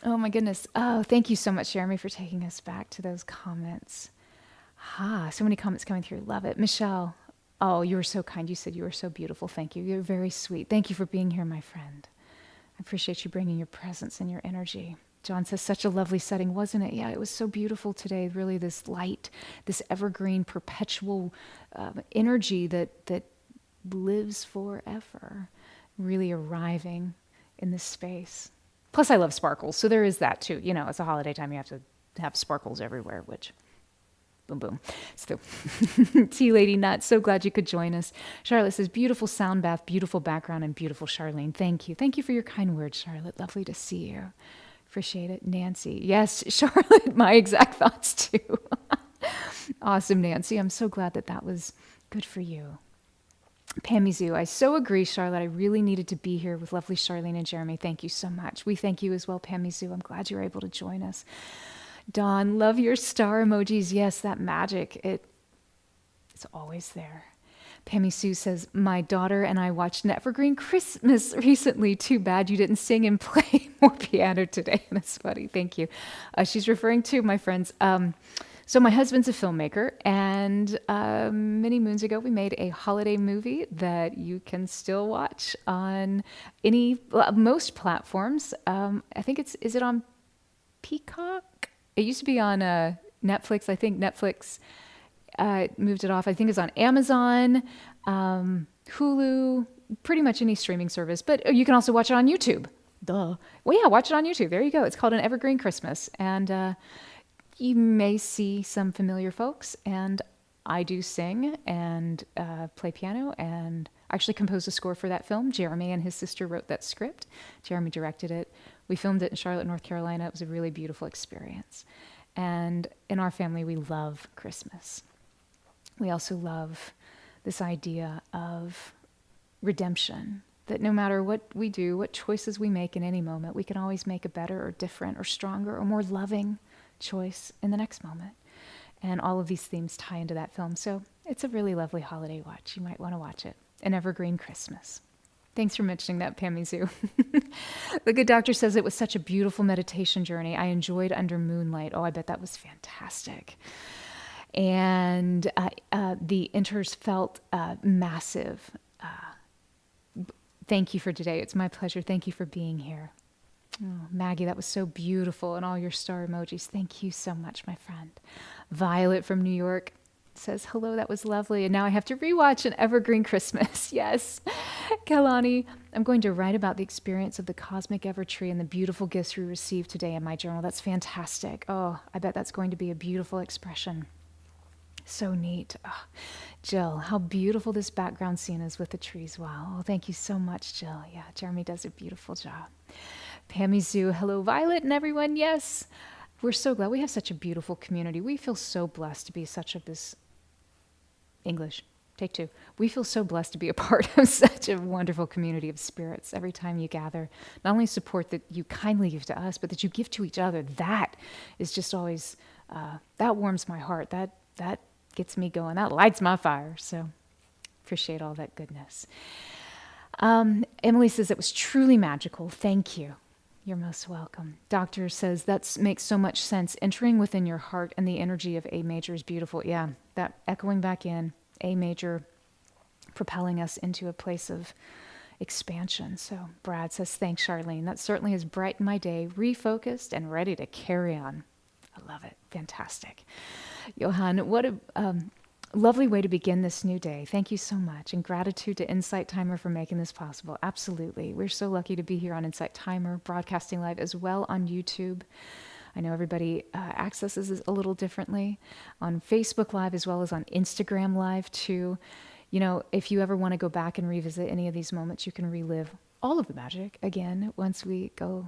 Speaker 1: Oh my goodness. Oh, thank you so much, Jeremy, for taking us back to those comments. So many comments coming through. Love it. Michelle. Oh, you were so kind. You said you were so beautiful. Thank you. You're very sweet. Thank you for being here, my friend. I appreciate you bringing your presence and your energy. John says, such a lovely setting, wasn't it? Yeah, it was so beautiful today. Really, this light, this evergreen, perpetual energy that lives forever, really arriving in this space. Plus, I love sparkles, so there is that too. You know, it's a holiday time. You have to have sparkles everywhere, which... boom, boom. So, Tea Lady Nut, so glad you could join us. Charlotte says, beautiful sound bath, beautiful background, and beautiful Charlene. Thank you. Thank you for your kind words, Charlotte. Lovely to see you. Appreciate it. Nancy. Yes, Charlotte, my exact thoughts too. Awesome, Nancy. I'm so glad that was good for you. Pammy Zoo, I so agree, Charlotte. I really needed to be here with lovely Charlene and Jeremy. Thank you so much. We thank you as well, Pammy Zoo. I'm glad you were able to join us. Dawn, love your star emojis. Yes, that magic. It's always there. Pammy Sue says, my daughter and I watched an Evergreen Christmas recently. Too bad you didn't sing and play more piano today. That's funny. Thank you. She's referring to, my friends, so my husband's a filmmaker, and many moons ago we made a holiday movie that you can still watch on most platforms. I think is it on Peacock? It used to be on Netflix. I think Netflix moved it off. I think it's on Amazon, Hulu, pretty much any streaming service. But you can also watch it on YouTube. Duh. Well, yeah, watch it on YouTube. There you go. It's called An Evergreen Christmas. And you may see some familiar folks. And I do sing and play piano and actually composed a score for that film. Jeremy and his sister wrote that script. Jeremy directed it. We filmed it in Charlotte, North Carolina. It was a really beautiful experience. And in our family, we love Christmas. We also love this idea of redemption, that no matter what we do, what choices we make in any moment, we can always make a better or different or stronger or more loving choice in the next moment. And all of these themes tie into that film. So it's a really lovely holiday watch. You might want to watch it. An Evergreen Christmas. Thanks for mentioning that, Pammy Zoo. The good doctor says it was such a beautiful meditation journey. I enjoyed Under Moonlight. Oh, I bet that was fantastic. And the inters felt massive. Thank you for today. It's my pleasure. Thank you for being here. Oh, Maggie, that was so beautiful. And all your star emojis. Thank you so much, my friend. Violet from New York says, hello, that was lovely. And now I have to rewatch An Evergreen Christmas. Yes. Kalani, I'm going to write about the experience of the cosmic ever tree and the beautiful gifts we received today in my journal. That's fantastic. Oh, I bet that's going to be a beautiful expression. So neat. Oh, Jill, how beautiful this background scene is with the trees. Wow. Oh, thank you so much, Jill. Yeah, Jeremy does a beautiful job. Pammy Zoo, hello, Violet and everyone. Yes, we're so glad. We have such a beautiful community. We feel so blessed to be English. Take two. We feel so blessed to be a part of such a wonderful community of spirits. Every time you gather, not only support that you kindly give to us, but that you give to each other. That is just always, that warms my heart. That gets me going. That lights my fire. So appreciate all that goodness. Emily says it was truly magical. Thank you. You're most welcome. Doctor says that makes so much sense. Entering within your heart and the energy of A major is beautiful. Yeah, that echoing back in, A major propelling us into a place of expansion. So Brad says, thanks, Charlene. That certainly has brightened my day, refocused and ready to carry on. I love it. Fantastic. Johan, what a lovely way to begin this new day. Thank you so much. And gratitude to Insight Timer for making this possible. Absolutely. We're so lucky to be here on Insight Timer, broadcasting live as well on YouTube. I know everybody accesses it a little differently on Facebook Live as well as on Instagram Live too. You know, if you ever want to go back and revisit any of these moments, you can relive all of the magic again once we go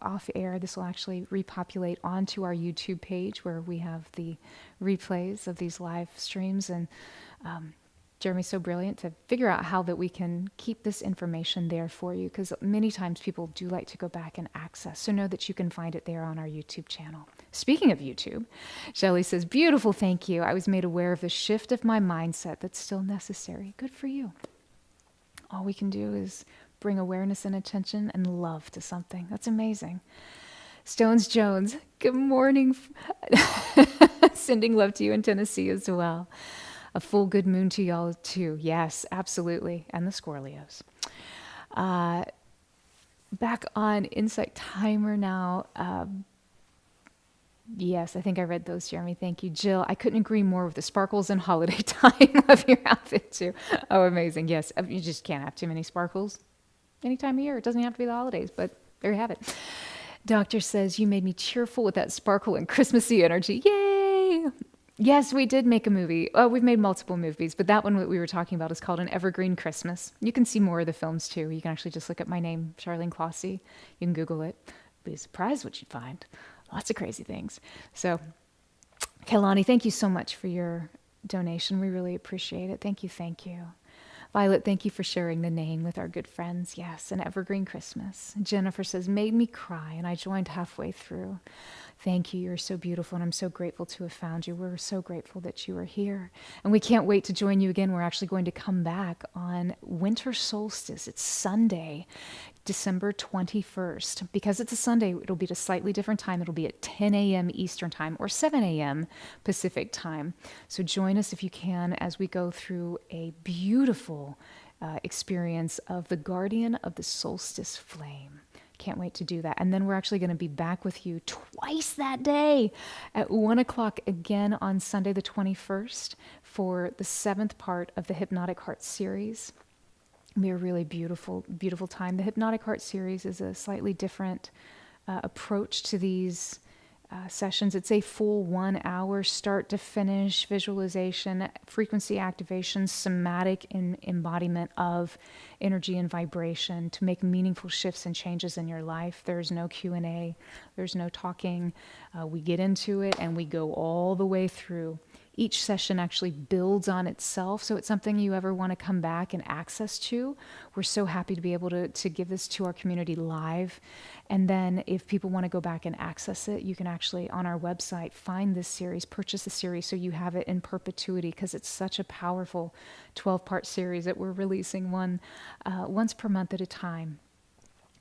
Speaker 1: off air. This will actually repopulate onto our YouTube page where we have the replays of these live streams. And Jeremy's so brilliant to figure out how that we can keep this information there for you, because many times people do like to go back and access. So know that you can find it there on our YouTube channel. Speaking of YouTube, Shelley says, beautiful, thank you. I was made aware of the shift of my mindset that's still necessary. Good for you. All we can do is bring awareness and attention and love to something. That's amazing. Stones Jones, good morning. Sending love to you in Tennessee as well. A full good moon to y'all too. Yes, absolutely. And the Scorleos. Back on Insight Timer now. Yes, I think I read those, Jeremy. Thank you. Jill, I couldn't agree more with the sparkles and holiday time of your outfit too. Oh, amazing. Yes, you just can't have too many sparkles any time of year. It doesn't have to be the holidays, but there you have it. Doctor says, you made me cheerful with that sparkle and Christmassy energy. Yay! Yes, we did make a movie. Oh, we've made multiple movies, but that one that we were talking about is called An Evergreen Christmas. You can see more of the films too. You can actually just look up my name, Charleene Closshey. You can Google it. Be surprised what you find. Lots of crazy things. So, Kelani, thank you so much for your donation. We really appreciate it. Thank you, thank you. Violet, thank you for sharing the name with our good friends. Yes, an evergreen Christmas. Jennifer says, made me cry, and I joined halfway through. Thank you. You're so beautiful, and I'm so grateful to have found you. We're so grateful that you are here. And we can't wait to join you again. We're actually going to come back on winter solstice. It's Sunday, December 21st. Because it's a Sunday, it'll be at a slightly different time. It'll be at 10 a.m. Eastern Time or 7 a.m. Pacific Time. So join us if you can as we go through a beautiful experience of the guardian of the solstice flame. Can't wait to do that. And then we're actually going to be back with you twice that day at 1 o'clock again on Sunday the 21st for the 7th part of the Hypnotic Heart series. It'll be a really beautiful, beautiful time. The Hypnotic Heart series is a slightly different approach to these sessions. It's a full 1 hour start to finish visualization, frequency activation, somatic embodiment of energy and vibration to make meaningful shifts and changes in your life. There's no Q&A. There's no talking. We get into it and we go all the way through. Each session actually builds on itself, so it's something you ever want to come back and access to. We're so happy to be able to give this to our community live. And then if people want to go back and access it, you can actually, on our website, find this series, purchase the series so you have it in perpetuity, because it's such a powerful 12-part series that we're releasing once per month at a time.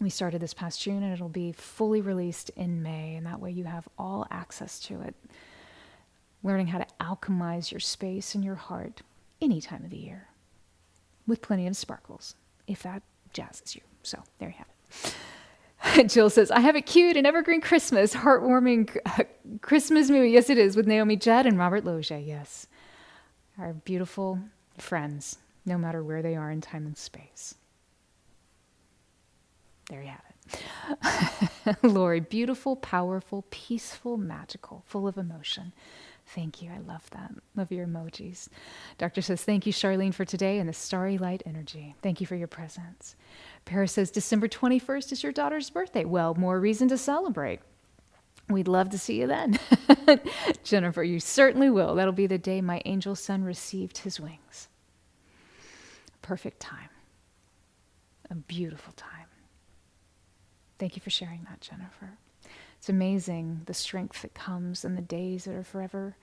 Speaker 1: We started this past June, and it'll be fully released in May, and that way you have all access to it. Learning how to alchemize your space and your heart any time of the year with plenty of sparkles, if that jazzes you. So there you have it. Jill says, I have a cute and evergreen Christmas, heartwarming Christmas movie. Yes, it is, with Naomi Judd and Robert Loggia. Yes, our beautiful friends, no matter where they are in time and space. There you have it. Lori, beautiful, powerful, peaceful, magical, full of emotion. Thank you. I love that. Love your emojis. Doctor says, thank you, Charlene, for today and the starry light energy. Thank you for your presence. Paris says, December 21st is your daughter's birthday. Well, more reason to celebrate. We'd love to see you then. Jennifer, you certainly will. That'll be the day my angel son received his wings. Perfect time. A beautiful time. Thank you for sharing that, Jennifer. It's amazing the strength that comes in the days that are forever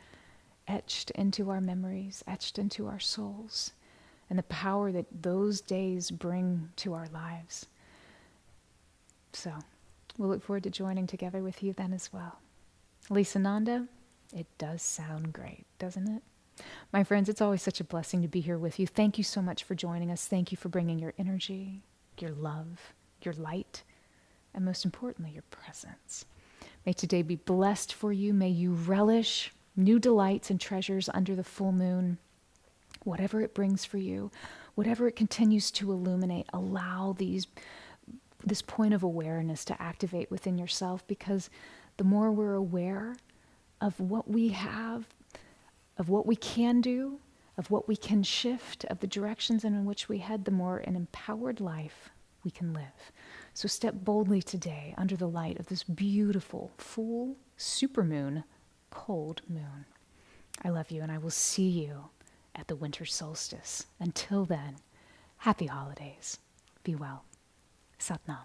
Speaker 1: etched into our memories, etched into our souls, and the power that those days bring to our lives. So we'll look forward to joining together with you then as well. Lisa Nanda, it does sound great, doesn't it? My friends, it's always such a blessing to be here with you. Thank you so much for joining us. Thank you for bringing your energy, your love, your light, and most importantly, your presence. May today be blessed for you. May you relish new delights and treasures under the full moon. Whatever it brings for you, whatever it continues to illuminate, allow this point of awareness to activate within yourself, because the more we're aware of what we have, of what we can do, of what we can shift, of the directions in which we head, the more an empowered life we can live. So step boldly today under the light of this beautiful, full supermoon, cold moon. I love you, and I will see you at the winter solstice. Until then, happy holidays. Be well. Sat Nam.